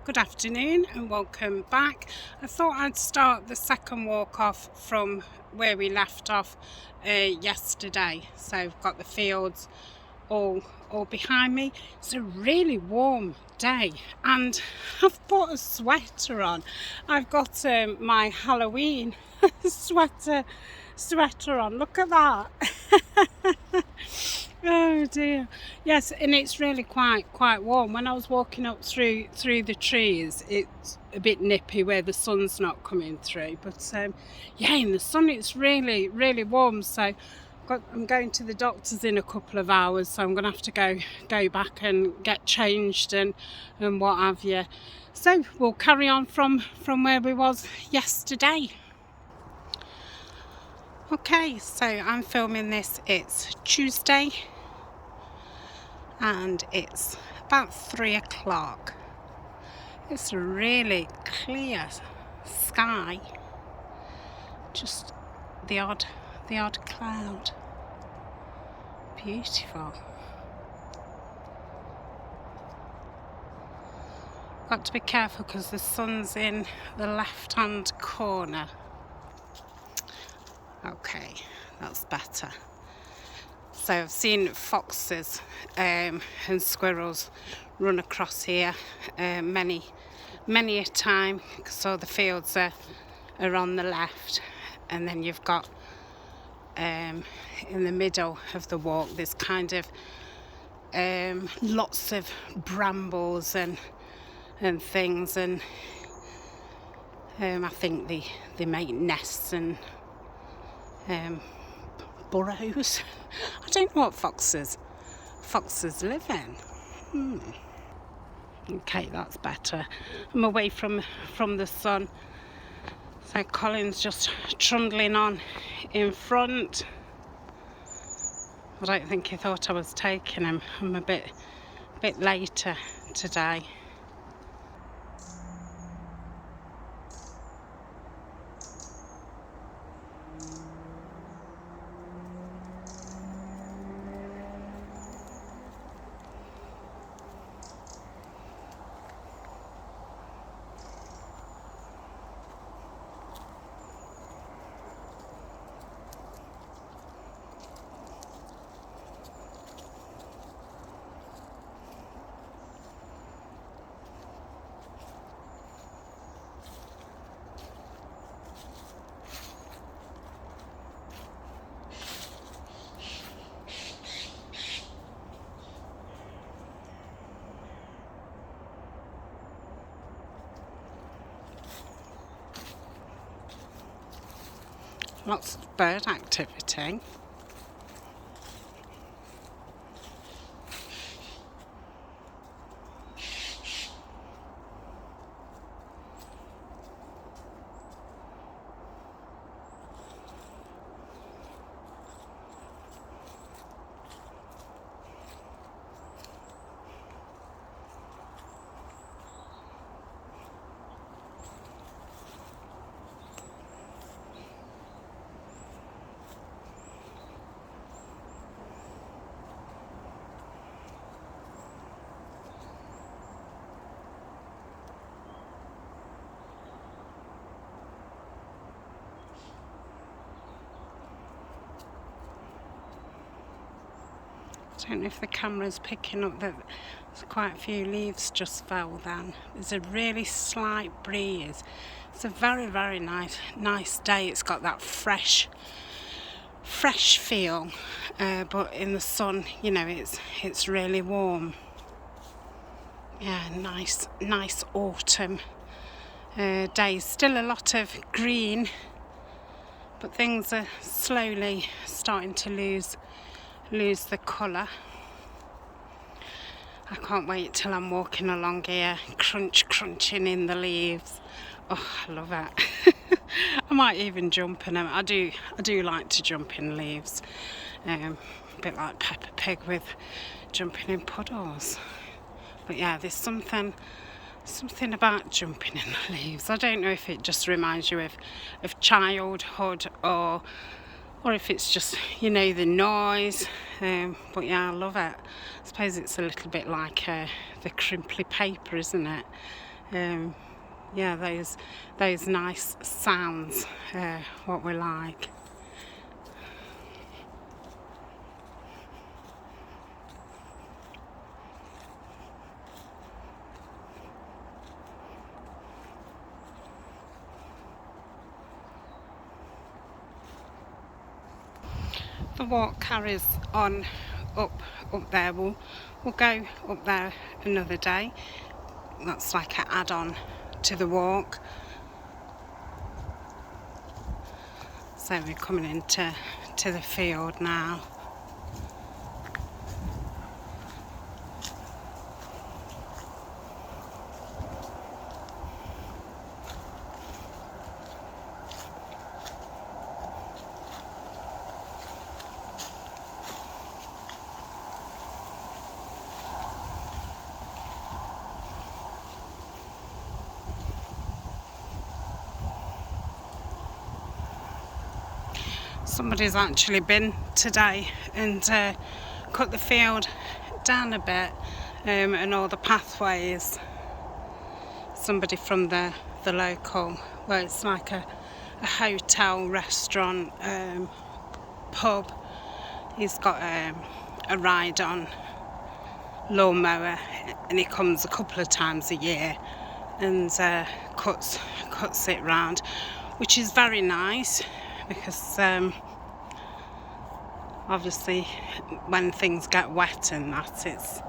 Good afternoon and welcome back. I thought I'd start the second walk off from where we left off yesterday. So I've got the fields all behind me. It's a really warm day and I've put a sweater on. I've got my Halloween sweater on. Look at that. Oh dear. Yes, and it's really quite warm. When I was walking up through the trees, it's a bit nippy where the sun's not coming through, but yeah, in the sun it's really warm. So I'm going to the doctor's in a couple of hours, so I'm gonna have to go back and get changed and what have you. So we'll carry on from where we was yesterday. Okay, so I'm filming this, it's Tuesday and it's about 3 o'clock. It's a really clear sky, just the odd cloud. Beautiful. Got to be careful because the sun's in the left hand corner. Okay, that's better. So I've seen foxes and squirrels run across here many a time. So the fields are on the left, and then you've got in the middle of the walk there's kind of lots of brambles and things, and I think they make nests and burrows. I don't know what foxes live in. Okay, that's better. I'm away from the sun. So Colin's just trundling on in front. I don't think he thought I was taking him. I'm a bit later today. Lots of bird activity. I don't know if the camera's picking up that there's quite a few leaves just fell down. There's a really slight breeze. It's a very nice day. It's got that fresh feel, but in the sun, you know, it's really warm. Yeah, nice autumn days. Still a lot of green, but things are slowly starting to lose the colour. I can't wait till I'm walking along here, crunching in the leaves. Oh, I love it. I might even jump in them. I do like to jump in leaves. A bit like Peppa Pig with jumping in puddles. But yeah, there's something about jumping in the leaves. I don't know if it just reminds you of childhood or if it's just, you know, the noise, but yeah, I love it. I suppose it's a little bit like the crimply paper, isn't it? Yeah, those nice sounds, what we like. The walk carries on up there. We'll go up there another day. That's like an add-on to the walk. So we're coming into the field now. Somebody's actually been today and cut the field down a bit, and all the pathways. Somebody from the local, well, it's like a hotel, restaurant, pub. He's got a ride-on lawnmower, and he comes a couple of times a year and cuts it round, which is very nice. Because obviously when things get wet and that, it's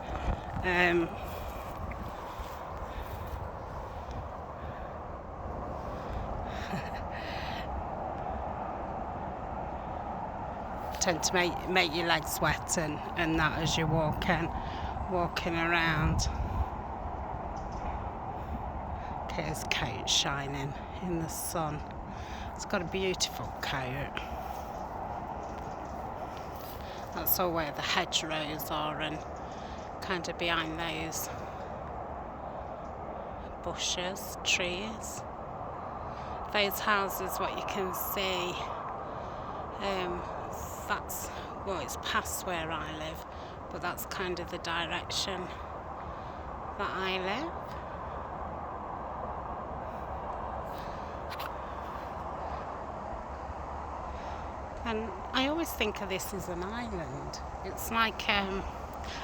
tend to make your legs wet and that as you're walking around. Okay, his coat shining in the sun. It's got a beautiful coat. That's all where the hedgerows are, and kind of behind those bushes, trees. Those houses, what you can see, that's, well, it's past where I live, but that's kind of the direction that I live. And I always think of this as an island. It's like,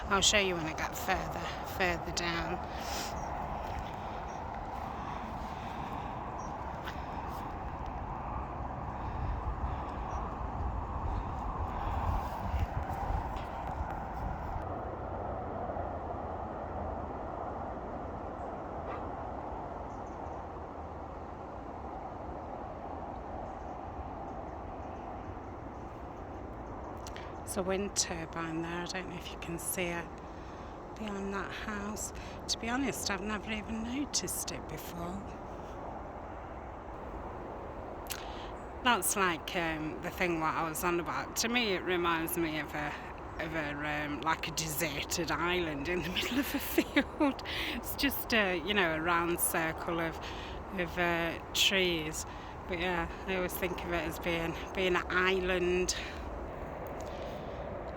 I'll show you when I get further down. There's a wind turbine there. I don't know if you can see it behind that house. To be honest, I've never even noticed it before. That's like the thing what I was on about. To me, it reminds me of a like a deserted island in the middle of a field. It's just a round circle of trees. But yeah, I always think of it as being an island.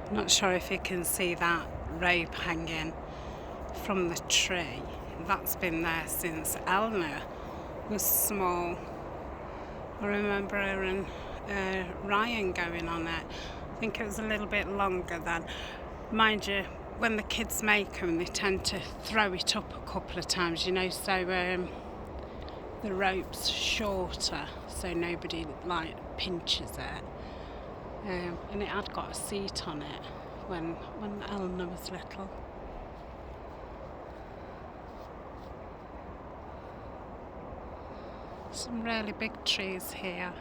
I'm not sure if you can see that rope hanging from the tree. That's been there since Eleanor was small. I remember her and Ryan going on it. I think it was a little bit longer then. Mind you, when the kids make them, they tend to throw it up a couple of times, so the rope's shorter, so nobody pinches it. And it had got a seat on it when Eleanor was little. Some really big trees here.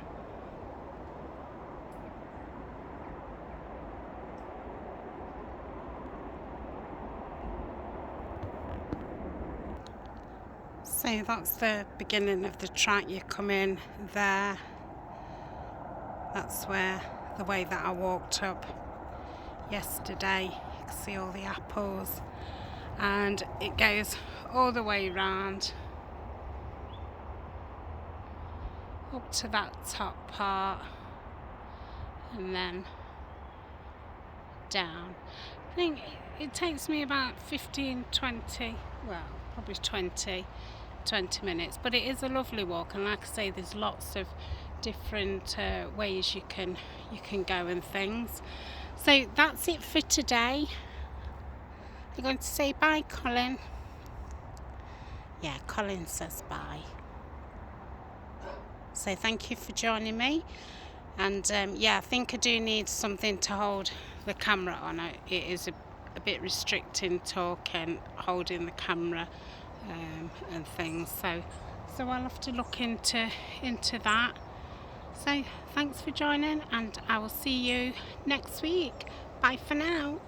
So that's the beginning of the track. You come in there. That's the way that I walked up yesterday. You can see all the apples, and it goes all the way round up to that top part and then down. I think it takes me about 15-20, well, probably 20 20 minutes, but it is a lovely walk, and like I say, there's lots of different ways you can go and things. So that's it for today. You're going to say bye, Colin? Yeah, Colin says bye. So thank you for joining me, and yeah, I think I do need something to hold the camera on. It is a bit restricting talking, holding the camera and things, so I'll have to look into that. So thanks for joining, and I will see you next week. Bye for now.